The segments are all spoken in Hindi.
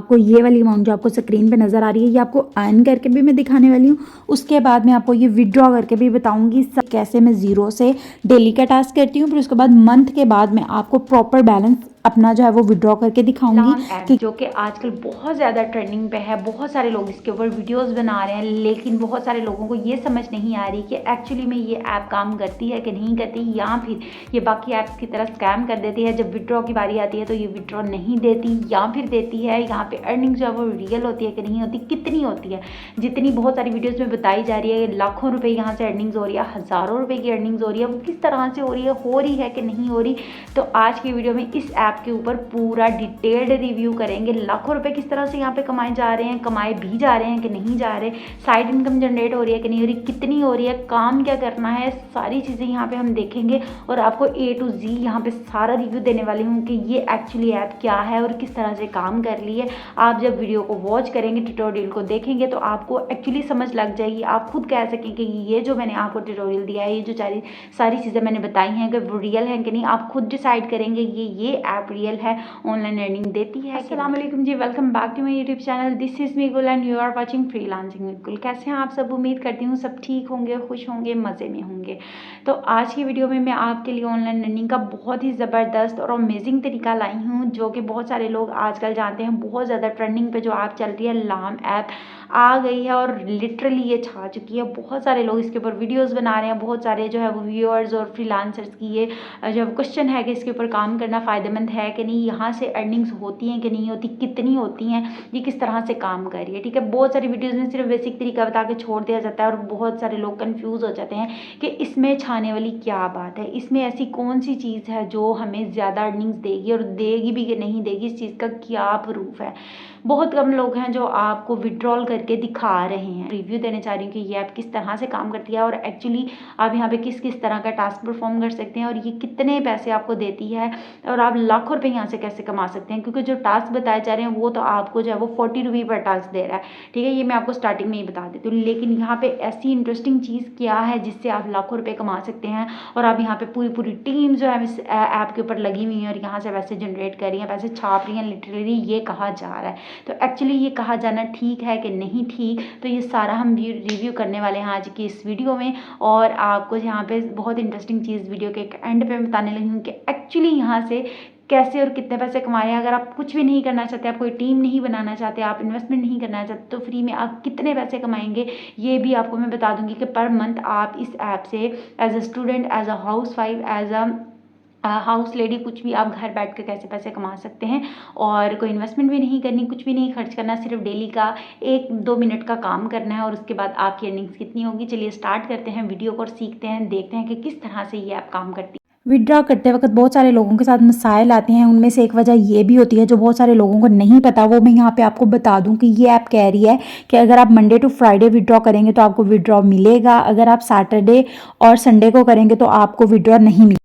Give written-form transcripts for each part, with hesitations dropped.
आपको ये वाली अमाउंट जो आपको स्क्रीन पे नज़र आ रही है ये आपको अर्न करके भी मैं दिखाने वाली हूँ। उसके बाद मैं आपको ये विड्रॉ करके भी बताऊँगी कैसे मैं ज़ीरो से डेली का टास्क करती हूँ। फिर उसके बाद मंथ के बाद मैं आपको प्रॉपर बैलेंस अपना जो है वो विड्रॉ करके दिखाऊंगी कि जो कि आजकल बहुत ज़्यादा ट्रेंडिंग पे है। बहुत सारे लोग इसके ऊपर वीडियोस बना रहे हैं, लेकिन बहुत सारे लोगों को ये समझ नहीं आ रही कि एक्चुअली में ये ऐप काम करती है कि नहीं करती, या फिर ये बाकी ऐप्स की तरह स्कैम कर देती है। जब विड्रॉ की बारी आती है तो ये विड्रॉ नहीं देती या फिर देती है। यहाँ पे अर्निंग जो है वो रियल होती है कि नहीं होती, कितनी होती है, जितनी बहुत सारी वीडियोज़ में बताई जा रही है। लाखों रुपये यहाँ से अर्निंग्स हो रही है, हज़ारों रुपये की अर्निंग्स हो रही है, वो किस तरह से हो रही है कि नहीं हो रही। तो आज की वीडियो में इस ऐप के ऊपर पूरा डिटेल्ड रिव्यू करेंगे। लाखों रुपए किस तरह से यहाँ पे कमाए जा रहे हैं, कमाए भी जा रहे हैं कि नहीं जा रहे, साइड इनकम जनरेट हो रही है कि नहीं हो रही, कितनी हो रही है, काम क्या करना है, सारी चीज़ें यहाँ पे हम देखेंगे। और आपको A to Z यहाँ पे सारा रिव्यू देने वाली हूँ कि ये एक्चुअली ऐप क्या है और किस तरह से काम कर रही है। आप जब वीडियो को वॉच करेंगे, ट्यूटोरियल को देखेंगे, तो आपको एक्चुअली समझ लग जाएगी। आप खुद कह सकें कि ये जो मैंने आपको ट्यूटोरियल दिया है, ये जो सारी चीज़ें मैंने बताई हैं कि वो रियल है कि नहीं, आप खुद डिसाइड करेंगे ये ऐप रियल है, ऑनलाइन अर्निंग देती है। अस्सलाम वालेकुम ji, welcome back to my YouTube channel. This is me Gul and you are watching freelancing with Gul. कैसे हैं आप सब? उम्मीद करती हूँ सब ठीक होंगे, खुश होंगे, मज़े में होंगे। तो आज की वीडियो में मैं आपके लिए ऑनलाइन अर्निंग का बहुत ही ज़बरदस्त और अमेजिंग तरीका लाई हूँ, जो कि बहुत सारे लोग आजकल जानते हैं। बहुत ज़्यादा ट्रेंडिंग पे जो ऐप चल रही है, लाम ऐप आ गई है और लिटरली ये छा चुकी है। बहुत सारे लोग इसके ऊपर वीडियोस बना रहे हैं। बहुत सारे जो है वो व्यूअर्स और फ्रीलांसर्स की ये जो क्वेश्चन है कि इसके ऊपर काम करना फ़ायदेमंद है कि नहीं, यहाँ से अर्निंग्स होती हैं कि नहीं होती, कितनी होती हैं, ये किस तरह से काम कर रही है। ठीक है, बहुत सारी वीडियोज़ में सिर्फ बेसिक तरीका बता के छोड़ दिया जाता है और बहुत सारे लोग कन्फ्यूज़ हो जाते हैं कि इसमें छाने वाली क्या बात है, इसमें ऐसी कौन सी चीज़ है जो हमें ज़्यादा अर्निंग्स देगी और देगी भी कि नहीं देगी, इस चीज़ का क्या प्रूफ है। बहुत कम लोग हैं जो आपको विड्रॉल करके दिखा रहे हैं। रिव्यू देने चाह रही हूँ कि ये ऐप किस तरह से काम करती है और एक्चुअली आप यहाँ पे किस किस तरह का टास्क परफॉर्म कर सकते हैं और ये कितने पैसे आपको देती है और आप लाखों रुपए यहाँ से कैसे कमा सकते हैं। क्योंकि जो टास्क बताए जा रहे हैं वो तो आपको जो है वो 40 रुपये पर टास्क दे रहा है। ठीक है, ये मैं आपको स्टार्टिंग में ही बता देती हूँ। लेकिन यहाँ पे ऐसी इंटरेस्टिंग चीज़ क्या है जिससे आप लाखों रुपये कमा सकते हैं और आप यहाँ पे पूरी टीम जो है इस ऐप के ऊपर लगी हुई है और यहाँ से पैसे जनरेट कर रही हैं, पैसे छाप रही हैं। लिटरली ये कहा जा रहा है, तो एक्चुअली ये कहा जाना ठीक है कि नहीं ठीक, तो ये सारा हम रिव्यू करने वाले हैं आज की इस वीडियो में। और आपको यहाँ पे बहुत इंटरेस्टिंग चीज़ वीडियो के एंड पे बताने लगी हूँ कि एक्चुअली यहाँ से कैसे और कितने पैसे कमा रहे हैं। अगर आप कुछ भी नहीं करना चाहते, आप कोई टीम नहीं बनाना चाहते, आप इन्वेस्टमेंट नहीं करना चाहते, तो फ्री में आप कितने पैसे कमाएंगे ये भी आपको मैं बता दूंगी कि पर मंथ आप इस ऐप से as a student, as a housewife, as a house lady, कुछ भी आप घर बैठ कर कैसे पैसे कमा सकते हैं। और कोई इन्वेस्टमेंट भी नहीं करनी, कुछ भी नहीं खर्च करना, सिर्फ डेली का 1-2 मिनट का काम करना है और उसके बाद आपकी अर्निंग्स कितनी होगी। चलिए स्टार्ट करते हैं वीडियो को और सीखते हैं, देखते हैं कि किस तरह से ये ऐप काम करती है। विड्रॉ करते वक्त बहुत सारे लोगों के साथ मसाइल आते हैं। उनमें से एक वजह ये भी होती है जो बहुत सारे लोगों को नहीं पता, वो मैं यहाँ पे आपको बता दूं कि ये ऐप कह रही है कि अगर आप मंडे टू फ्राइडे विड्रॉ करेंगे तो आपको विड्रॉ मिलेगा, अगर आप सैटरडे और संडे को करेंगे तो आपको विड्रॉ नहीं मिलेगा।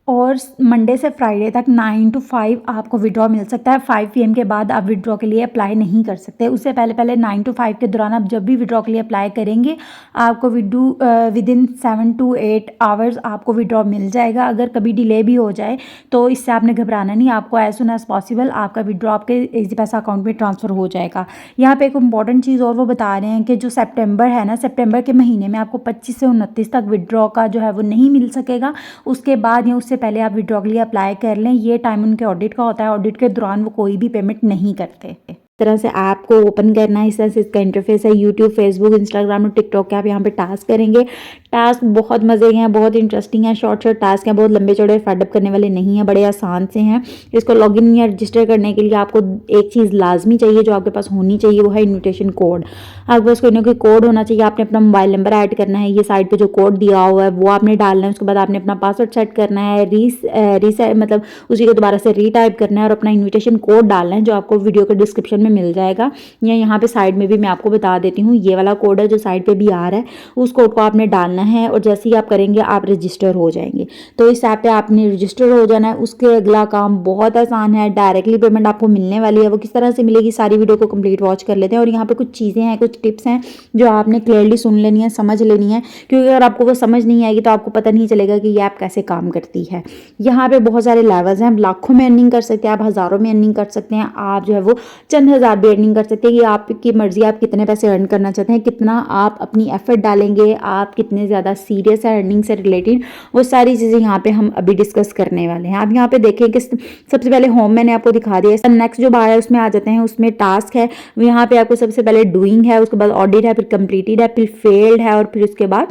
और मंडे से फ्राइडे तक 9 to 5 आपको विड्रॉ मिल सकता है। 5 PM के बाद आप विड्रॉ के लिए अप्लाई नहीं कर सकते। उससे पहले 9 to 5 के दौरान आप जब भी विड्रॉ के लिए अप्लाई करेंगे आपको विदिन 7 to 8 आवर्स आपको विड्रॉ मिल जाएगा। अगर कभी डिले भी हो जाए तो इससे आपने घबराना नहीं, आपको एज सुन एज पॉसिबल आपका विड्रॉ आपके इजी पैसा अकाउंट में ट्रांसफ़र हो जाएगा। यहाँ पे एक इंपॉर्टेंट चीज़ और वो बता रहे हैं कि जो सितंबर है ना, सितंबर के महीने में आपको 25 से 29 तक विड्रॉ का जो है वो नहीं मिल सकेगा। उसके बाद या उससे पहले आप विड्रॉ के लिए अप्लाई कर लें। ये टाइम उनके ऑडिट का होता है, ऑडिट के दौरान वो कोई भी पेमेंट नहीं करते। इस तरह से ऐप को ओपन करना है, इस तरह से इसका इंटरफेस है। यूट्यूब, फेसबुक, इंस्टाग्राम और टिकटॉक के आप यहाँ पे टास्क करेंगे। टास्क बहुत मज़े के हैं, बहुत इंटरेस्टिंग है, शॉर्ट टास्क हैं, बहुत लंबे चौड़े फैडअप करने वाले नहीं हैं, बड़े आसान से हैं। इसको लॉगिन या रजिस्टर करने के लिए आपको एक चीज़ लाजमी चाहिए जो आपके पास होनी चाहिए, वो है इन्विटेशन कोड। आपके पास कोई ना कोई कोड होना चाहिए। आपने अपना मोबाइल नंबर ऐड करना है, ये साइड पर जो कोड दिया हुआ है वो आपने डालना है। उसके बाद आपने अपना पासवर्ड सेट करना है, रीसेट मतलब उसी को दोबारा से रीटाइप करना है और अपना इन्विटेशन कोड डालना है जो आपको वीडियो के डिस्क्रिप्शन में मिल जाएगा। या यहाँ पे साइड में भी मैं आपको बता देती हूँ, ये वाला कोड है जो साइड पे भी आ रहा है, उस कोड को आपने डालना है और जैसे ही आप करेंगे आप रजिस्टर हो जाएंगे। तो इस ऐप पे आपने रजिस्टर हो जाना है। उसके अगला काम बहुत आसान है, डायरेक्टली पेमेंट आपको मिलने वाली है। वो किस तरह से मिलेगी, सारी वीडियो को कंप्लीट वॉच कर लेते हैं। और यहाँ पे कुछ चीज़ें हैं, कुछ टिप्स हैं जो आपने क्लियरली सुन लेनी है, समझ लेनी है, क्योंकि अगर आपको वो समझ नहीं आएगी तो आपको पता नहीं चलेगा कि ये ऐप कैसे काम करती है। यहाँ पे बहुत सारे लेवल्स हैं, आप लाखों में अर्निंग कर सकते हैं, आप हज़ारों में अर्निंग कर सकते हैं, आप जो है वो चंद 10,000 भी अर्निंग कर सकते हैं। ये आपकी मर्जी, आप कितने पैसे अर्न करना चाहते हैं, कितना आप अपनी एफर्ट डालेंगे, आप कितने ज़्यादा सीरियस है अर्निंग से रिलेटेड, वो सारी चीज़ें यहाँ पे हम अभी डिस्कस करने वाले हैं। आप यहाँ पे देखें कि सबसे पहले होम मैंने आपको दिखा दिया। नेक्स्ट जो बार है उसमें आ जाते हैं, उसमें टास्क है। यहाँ पे आपको सबसे पहले डूइंग है, उसके बाद ऑडिट है, फिर कंप्लीटेड है, फिर फेल्ड है, और फिर उसके बाद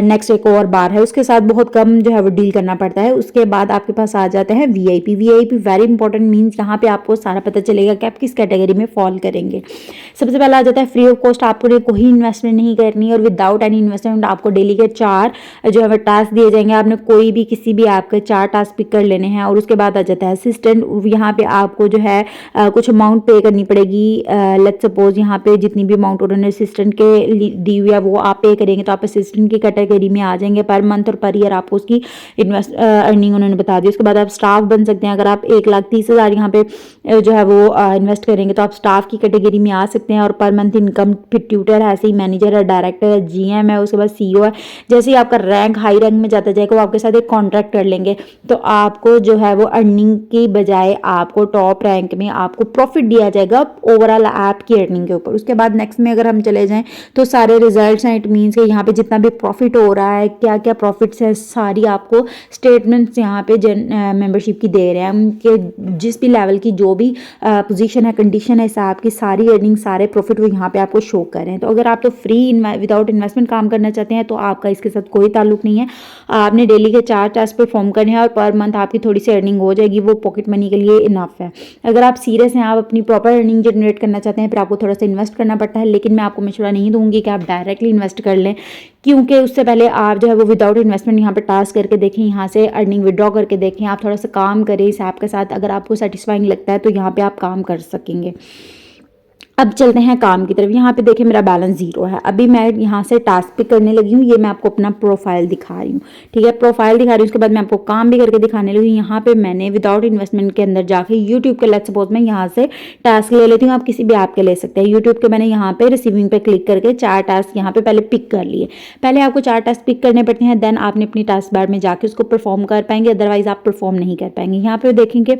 नेक्स्ट एक और बार है। उसके साथ बहुत कम जो है वो डील करना पड़ता है। उसके बाद आपके पास आ जाता है VIP. VIP very important means यहाँ पे आपको सारा पता चलेगा कि आप किस कैटेगरी में फॉल करेंगे। सबसे पहले आ जाता है फ्री ऑफ कॉस्ट, आपको कोई इन्वेस्टमेंट नहीं करनी है और विदाउट एनी इन्वेस्टमेंट आपको डेली के 4 जो है वो टास्क दिए जाएंगे। आपने कोई भी किसी भी ऐप के 4 टास्क पिक कर लेने हैं। और उसके बाद आ जाता है असिस्टेंट। यहाँ पे आपको जो है कुछ अमाउंट पे करनी पड़ेगी। लेट्स सपोज यहाँ पे जितनी भी अमाउंट उन्होंने असिस्टेंट के दी हुई है वो आप पे करेंगे तो आप असिस्टेंट की कैटेगरी में आ जाएंगे। पर मंथ और पर ईयर आपको उसकी अर्निंग उन्होंने बता दी। उसके बाद आप स्टाफ बन सकते हैं। अगर आप 1,30,000 यहाँ पे जो है वो इन्वेस्ट करेंगे तो आप स्टाफ की कैटेगरी में आ सकते हैं। और पर मंथ इनकम, फिर ट्यूटर है, ऐसे ही मैनेजर है, डायरेक्टर है, जीएम है, उसके बाद सीईओ है। जैसे ही आपका रैंक हाई रैंक में जाता जाएगा वो आपके साथ एक कॉन्ट्रैक्ट कर लेंगे तो आपको जो है वो अर्निंग की बजाय आपको टॉप रैंक में आपको प्रॉफिट दिया जाएगा ओवरऑल ऐप की अर्निंग के ऊपर। उसके बाद नेक्स्ट में अगर हम चले जाएं तो सारे रिजल्ट्स हैं। इट मीन्स कि यहाँ पे जितना भी प्रॉफिट हो रहा है, क्या क्या प्रॉफिट्स है, सारी आपको स्टेटमेंट्स यहाँ पे मेंबरशिप की दे रहे हैं। उनके जिस भी लेवल की जो भी पोजीशन है, कंडीशन है, हिसाब की सारी अर्निंग, सारे प्रॉफिट वो यहाँ पे आपको शो कर रहे हैं। तो अगर आप तो फ्री विदाउट इन्वेस्टमेंट काम करना चाहते हैं तो आपका इसके साथ कोई ताल्लुक नहीं है। आपने डेली के 4 टास्क परफॉर्म करने हैं और पर मंथ आपकी थोड़ी सी अर्निंग हो जाएगी, वो पॉकेट मनी के लिए इनफ है। अगर आप सीरियस हैं, आप अपनी प्रॉपर अर्निंग जनरेट करना चाहते हैं, फिर आपको थोड़ा सा इन्वेस्ट करना पड़ता है। लेकिन मैं आपको मशवरा नहीं दूंगी कि आप डायरेक्टली इन्वेस्ट कर लें, क्योंकि उससे पहले आप जो है वो विदाउट इन्वेस्टमेंट यहाँ पे टास्क करके देखें, यहाँ से अर्निंग विड्रॉ करके देखें, आप थोड़ा सा काम करें इस ऐप के साथ। अगर आपको सेटिस्फाइंग लगता है तो यहाँ पे आप काम कर सकेंगे। अब चलते हैं काम की तरफ। यहाँ पे देखिए मेरा बैलेंस 0 है। अभी मैं यहाँ से टास्क पिक करने लगी हूँ। ये मैं आपको अपना प्रोफाइल दिखा रही हूँ, ठीक है, प्रोफाइल दिखा रही हूँ। उसके बाद मैं आपको काम भी करके दिखाने लगी हूँ। यहाँ पे मैंने विदाउट इन्वेस्टमेंट के अंदर जाके यूट्यूब के लेट्स सपोज मैं यहाँ से टास्क ले लेती हूँ। आप किसी भी ऐप के ले सकते हैं। यूट्यूब के मैंने यहाँ पे रिसीविंग पे क्लिक करके 4 टास्क यहाँ पे पहले पिक कर लिए। पहले आपको 4 टास्क पिक करने पड़ते हैं, देन आपने अपनी टास्क बार में जाके उसको परफॉर्म कर पाएंगे, अदरवाइज आप परफॉर्म नहीं कर पाएंगे। यहाँ पे देखेंगे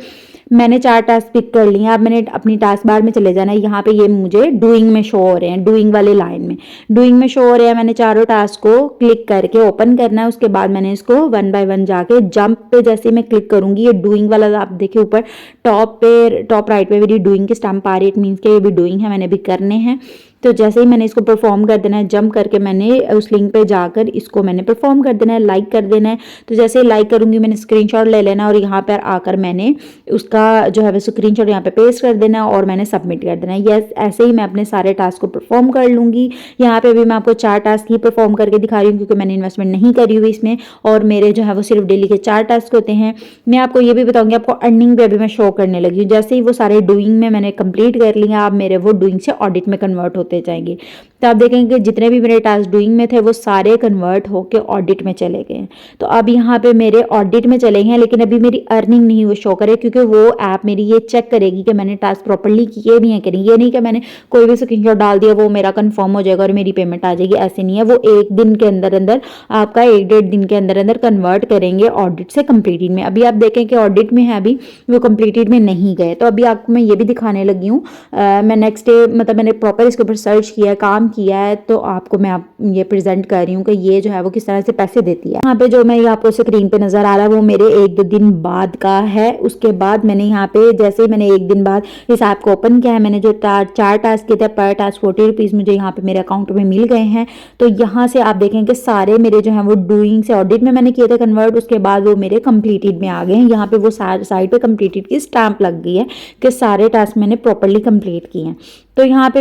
मैंने 4 टास्क पिक कर लिए। अब मैंने अपनी टास्क बार में चले जाना है। यहाँ पे ये मुझे डूइंग में शो हो रहे हैं, डूइंग वाले लाइन में डूइंग में शो हो रहे हैं। मैंने चारों टास्क को क्लिक करके ओपन करना है। उसके बाद मैंने इसको 1 बाय 1 जाके जंप पे जैसे मैं क्लिक करूंगी, ये डूइंग वाला आप देखिए ऊपर टॉप राइट पे मेरी डूइंग की स्टैम्प आ रही है। इट मीन्स के ये भी डूइंग है, मैंने भी करने हैं। तो जैसे ही मैंने इसको परफॉर्म कर देना है, जंप करके मैंने उस लिंक पे जाकर इसको मैंने परफॉर्म कर देना है, लाइक कर देना है। तो जैसे ही लाइक करूंगी मैंने स्क्रीनशॉट ले लेना और यहाँ पर आकर मैंने उसका जो है वो स्क्रीनशॉट यहाँ पे पेस्ट कर देना और मैंने सबमिट कर देना है। यस, ऐसे ही मैं अपने सारे टास्क को परफॉर्म कर लूँगी। यहाँ पे भी मैं आपको 4 टास्क ही परफॉर्म करके दिखा रही हूँ क्योंकि मैंने इन्वेस्टमेंट नहीं करी हुई इसमें और मेरे जो है वो सिर्फ डेली के 4 टास्क होते हैं। मैं आपको ये भी बताऊँगी, आपको अर्निंग भी अभी मैं शो करने लगी हूँ। जैसे ही वो सारे डूइंग में मैंने कंप्लीट कर लिया, अब मेरे वो डूइंग से ऑडिट में कन्वर्ट होते जाएंगे। तो आप देखेंगे जितने भी मेरे टास्क डूइंग में थे वो सारे कन्वर्ट होके ऑडिट में चले गए हैं। तो अब यहाँ पे मेरे ऑडिट में चले हैं, लेकिन अभी मेरी अर्निंग नहीं वो शो करे क्योंकि वो ऐप मेरी ये चेक करेगी कि मैंने टास्क प्रॉपर्ली किए भी हैं कि नहीं। ये नहीं कि मैंने कोई भी स्क्रीनशॉट डाल दिया वो मेरा कंफर्म हो जाएगा और मेरी पेमेंट आ जाएगी, ऐसे नहीं है। वो 1 दिन के अंदर अंदर आपका 1-1.5 दिन के अंदर अंदर कन्वर्ट करेंगे ऑडिट से कंप्लीटेड में। अभी आप देखें कि ऑडिट में है, अभी वो कंप्लीटेड में नहीं गए। तो अभी आपको मैं ये भी दिखाने लगी हूँ। मैं नेक्स्ट डे मतलब मैंने प्रॉपर इसके ऊपर सर्च किया, काम किया है, तो आपको मैं ये प्रेजेंट कर रही हूँ कि ये जो है वो किस तरह से पैसे देती है। यहाँ पे जो मैं आपको स्क्रीन पे नजर आ रहा है वो मेरे 1-2 दिन बाद का है। उसके बाद मैंने यहाँ पे जैसे ही मैंने 1 दिन बाद इस ऐप को ओपन किया है, मैंने जो 4 टास्क किए थे पर टास्क 40 रुपीज़ मुझे यहाँ पे मेरे अकाउंट में मिल गए हैं। तो यहाँ से आप देखेंगे सारे मेरे जो है वो डूइंग से ऑडिट में मैंने किए थे कन्वर्ट, उसके बाद वो मेरे कंप्लीटेड में आ गए हैं। यहाँ पे वो साइड पे कंप्लीटेड की स्टैंप लग गई है कि सारे टास्क मैंने प्रॉपरली कंप्लीट किए हैं। तो यहाँ पे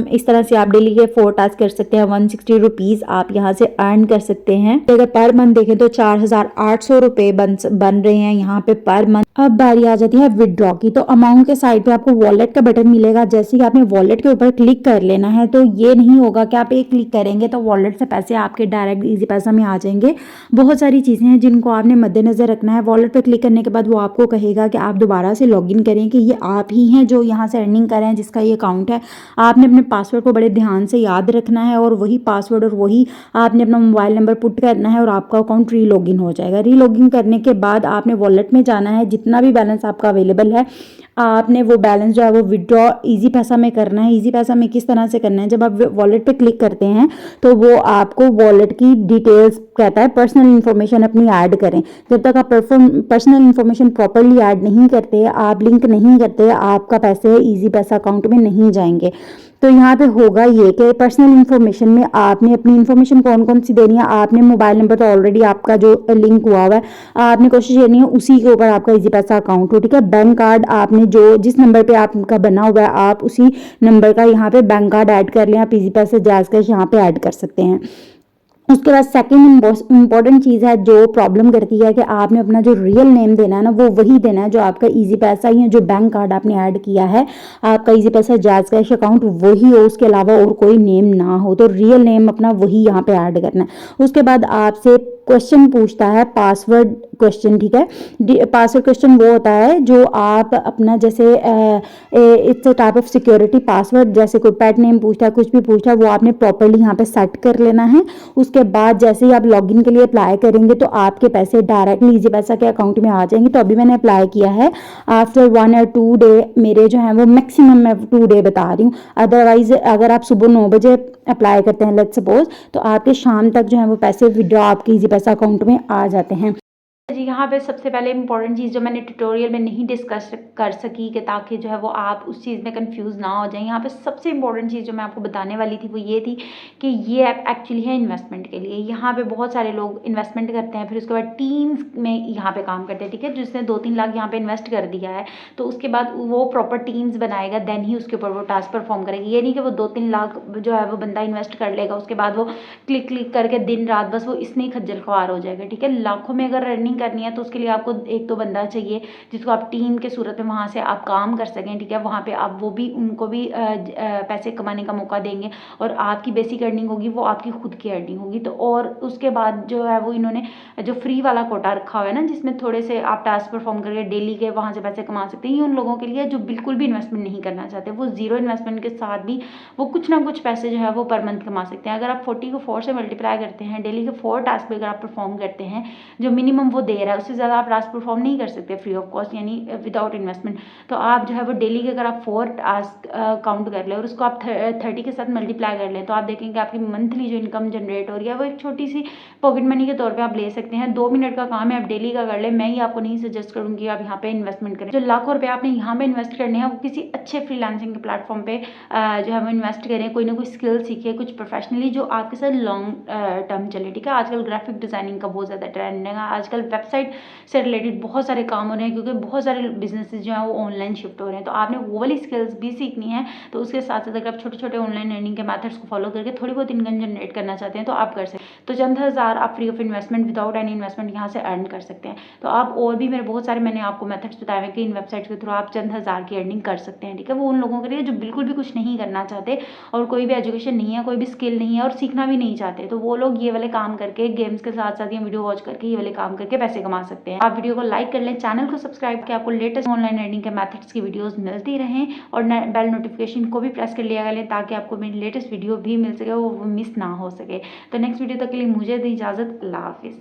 इस तरह से आप डेली के 4 टास्क कर सकते हैं। 160 रुपीज़ आप यहाँ से अर्न कर सकते हैं। अगर पर मंथ देखें तो 4,800 रुपये बन रहे हैं यहाँ पे पर मंथ। अब बारी आ जाती है विदड्रॉ की। तो अमाउंट के साइड पे आपको वॉलेट का बटन मिलेगा। जैसे ही आपने वॉलेट के ऊपर क्लिक कर लेना है, तो ये नहीं होगा कि आप एक क्लिक करेंगे तो वॉलेट से पैसे आपके डायरेक्ट इजी पैसा में आ जाएंगे। बहुत सारी चीज़ें हैं जिनको आपने मद्देनजर रखना है। वॉलेट पर क्लिक करने के बाद वो आपको कहेगा कि आप दोबारा से लॉगिन करें कि ये आप ही हैं जो यहाँ से अर्निंग कर रहे हैं, जिसका ये अकाउंट है। है। आपने अपने पासवर्ड को बड़े ध्यान से याद रखना है और वही पासवर्ड और वही आपने अपना मोबाइल नंबर पुट करना है और आपका अकाउंट रीलॉगिन हो जाएगा। रीलॉगिन करने के बाद आपने वॉलेट में जाना है, जितना भी बैलेंस आपका अवेलेबल है आपने वो बैलेंस जो है वो विड्रॉ ईजी पैसा में करना है। ईजी पैसा में किस तरह से करना है, जब आप वॉलेट पे क्लिक करते हैं तो वो आपको वॉलेट की डिटेल्स कहता है, पर्सनल इन्फॉर्मेशन अपनी ऐड करें। जब तक आप पर्सनल इन्फॉर्मेशन प्रॉपरली ऐड नहीं करते, आप लिंक नहीं करते, आपका पैसे ईजी पैसा अकाउंट में नहीं जाएंगे। तो यहाँ पे होगा ये कि पर्सनल इन्फॉर्मेशन में आपने अपनी इन्फॉर्मेशन कौन कौन सी देनी है। आपने मोबाइल नंबर तो ऑलरेडी आपका जो लिंक हुआ है आपने कोशिश करनी है उसी के ऊपर आपका ईजी पैसा अकाउंट हो, ठीक है। बैंक कार्ड आपने जो जिस नंबर पे आपका बना हुआ है आप उसी नंबर का यहाँ पे बैंक कार्ड ऐड कर लें। आप ईजी पैसा जायज़ कैश यहाँ पे ऐड कर सकते हैं। उसके बाद सेकंड इंपॉर्टेंट चीज़ है जो प्रॉब्लम करती है कि आपने अपना जो रियल नेम देना है ना वो वही देना है जो आपका ईजी पैसा या जो बैंक कार्ड आपने ऐड किया है, आपका ईजी पैसा जायज़ कैश अकाउंट वही हो, उसके अलावा और कोई नेम ना हो। तो रियल नेम अपना वही यहाँ पे ऐड करना है। उसके बाद आपसे क्वेश्चन पूछता है पासवर्ड क्वेश्चन, ठीक है। पासवर्ड क्वेश्चन वो होता है जो आप अपना जैसे it's a type of security password, जैसे कोई पेट नेम पूछता है कुछ भी पूछता है वो आपने प्रॉपरली यहाँ पे सेट कर लेना है। उसके बाद जैसे ही आप लॉगिन के लिए अप्लाई करेंगे तो आपके पैसे डायरेक्टली ईजी पैसा के अकाउंट में आ जाएंगे। तो अभी मैंने अप्लाई किया है, आफ्टर 1 or 2 डे मेरे जो है वो मैक्सिमम मैं 2 डे बता रही हूँ। अदरवाइज अगर आप सुबह 9 बजे अप्लाई करते हैं लेट्स सपोज, तो आपके शाम तक जो है वो पैसे विड्रॉ आपके ईजी पैसा अकाउंट में आ जाते हैं। जी, यहाँ पे सबसे पहले इम्पॉर्टेंट चीज़ जो मैंने ट्यूटोरियल में नहीं डिस्कस कर सकी कि ताकि जो है वो आप उस चीज़ में कंफ्यूज ना हो जाएं। यहाँ पे सबसे इम्पॉर्टेंट चीज़ जो मैं आपको बताने वाली थी वो ये थी कि ये ऐप एक्चुअली है इन्वेस्टमेंट के लिए। यहाँ पे बहुत सारे लोग इन्वेस्टमेंट करते हैं, फिर उसके बाद टीम्स में यहाँ पे काम करते हैं, ठीक है। जिसने 2-3 लाख यहाँ पे इन्वेस्ट कर दिया है तो उसके बाद वो प्रॉपर टीम्स बनाएगा, देन ही उसके ऊपर वो टास्क परफॉर्म करेगी। ये नहीं कि वो 2-3 लाख जो है वो बंदा इन्वेस्ट कर लेगा, उसके बाद वो क्लिक क्लिक करके दिन रात बस वो इसमें ही खज्जल ख्वार हो जाएगा, ठीक है। लाखों में अगर रनिंग करनी है तो उसके लिए आपको एक तो बंदा चाहिए जिसको आप टीम के सूरत में वहाँ से आप काम कर सकें, ठीक है। वहाँ पे आप वो भी उनको भी पैसे कमाने का मौका देंगे और आपकी बेसिक अर्निंग होगी वो आपकी खुद की अर्निंग होगी। तो और उसके बाद जो है वो इन्होंने जो फ्री वाला कोटा रखा हुआ है ना, जिसमें थोड़े से आप टास्क परफॉर्म करके डेली के वहाँ से पैसे कमा सकते हैं, ये उन लोगों के लिए जो बिल्कुल भी इन्वेस्टमेंट नहीं करना चाहते। वो जीरो इन्वेस्टमेंट के साथ भी वो कुछ ना कुछ पैसे जो है वो पर मंथ कमा सकते हैं। अगर आप 40 को 4 से मल्टीप्लाई करते हैं, डेली के 4 टास्क भी अगर आप परफॉर्म करते हैं जो मिनिमम वो दे रहा है, उससे ज़्यादा आप टास्क परफॉर्म नहीं कर सकते फ्री ऑफ कॉस्ट यानी विदाउट इन्वेस्टमेंट। तो आप जो है वो डेली के अगर आप 4 टास्क काउंट कर लें और उसको आप 30 के साथ मल्टीप्लाई कर लें तो आप देखेंगे आपकी मंथली जो इनकम जनरेट हो रही है वो एक छोटी सी पॉकेट मनी के तौर पे आप ले सकते हैं। 2 मिनट का काम है, आप डेली का कर लें। मैं ही आपको नहीं सजेस्ट करूँगी आप यहाँ पे इन्वेस्टमेंट करें। जो लाखों रुपये आपने यहाँ पे इन्वेस्ट करने हैं वो किसी अच्छे फ्रीलांसिंग के प्लेटफॉर्म पे जो है वो इन्वेस्ट करें, कोई ना कोई स्किल सीखे, कुछ प्रोफेशनली जो आपके साथ लॉन्ग टर्म चले, ठीक है। आजकल ग्राफिक डिज़ाइनिंग का बहुत ज़्यादा ट्रेंड है, आजकल वेबसाइट से रिलेटेड बहुत सारे काम हो रहे हैं क्योंकि बहुत सारे बिजनेसेस जो हैं वो ऑनलाइन शिफ्ट हो रहे हैं। तो आपने वो वाली स्किल्स भी सीखनी है। तो उसके साथ साथ अगर आप छोटे छोटे ऑनलाइन अर्निंग के मेथड्स को फॉलो करके थोड़ी बहुत इनकम जनरेट करना चाहते हैं तो आप कर सकते हैं। तो चंद हज़ार आप free of investment without any investment यहाँ से अर्न कर सकते हैं। तो आप और भी मेरे बहुत सारे मैंने आपको मेथड्स बताए हैं कि इन वेबसाइट्स के थ्रू आप चंद हज़ार की अर्निंग कर सकते हैं, ठीक है। वो उन लोगों के लिए जो बिल्कुल भी कुछ नहीं करना चाहते और कोई भी एजुकेशन नहीं है, कोई भी स्किल नहीं है और सीखना भी नहीं चाहते, तो वो लोग ये वाले काम करके गेम्स के साथ साथ या वीडियो वॉच करके ये वाले काम करके पैसे कमा सकते हैं। आप वीडियो को लाइक कर लें, चैनल को सब्सक्राइब करके आपको लेटेस्ट ऑनलाइन अर्निंग के मेथड्स की वीडियोस मिलती रहें और बेल नोटिफिकेशन को भी प्रेस कर लिया करें ताकि आपको मेरी लेटेस्ट वीडियो भी मिल सके, वो मिस ना हो सके। तो नेक्स्ट वीडियो तक के लिए मुझे दी इजाज़त। अल्लाह हाफिज़।